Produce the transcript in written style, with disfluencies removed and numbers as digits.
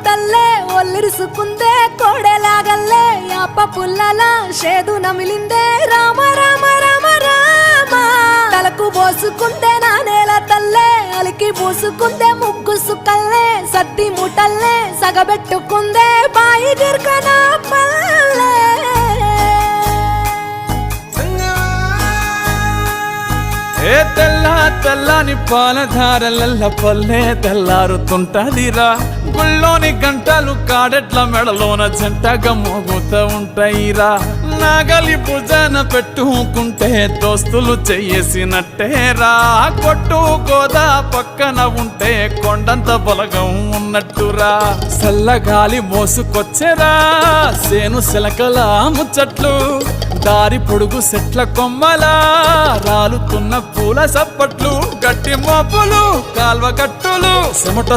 తల్లే ఒల్లిరుసుకుందే కోడెలాగల్లే యాప పుల్లల షేదు నమిలిందే రామ రామ రామ రామ తలకు పోసుకుందే నా నేల తల్లే అలికి పూసుకుందే ముగ్గు సుక్కల్లే సద్ది ముటల్లే సగబెట్టుకుందే బాయి గిర్కన పల్లె ఏ తెల్ల తెల్లని పాలధారలల్ల పల్లె తెల్లారుతుంటదిరా గుళ్ళోని గంటలు కాడెట్ల మెడలోన జంటగా మోగుతూ ఉంటాయిరా నాగలి భుజన పెట్టుకుంటే దోస్తులు చెయ్యేసినట్టేరా కొట్టు గోదా పక్కన ఉంటే కొండంత బలగం ఉన్నట్టురా చల్లగాలి మోసుకొచ్చెరా సేను సిలకల ముచ్చట్లు దారి పొడుగు సెట్ల కొమ్మలా రాలుతున్న పూల సప్పట్లు గట్టి మోపులు కాల్వ గట్టులు చెమట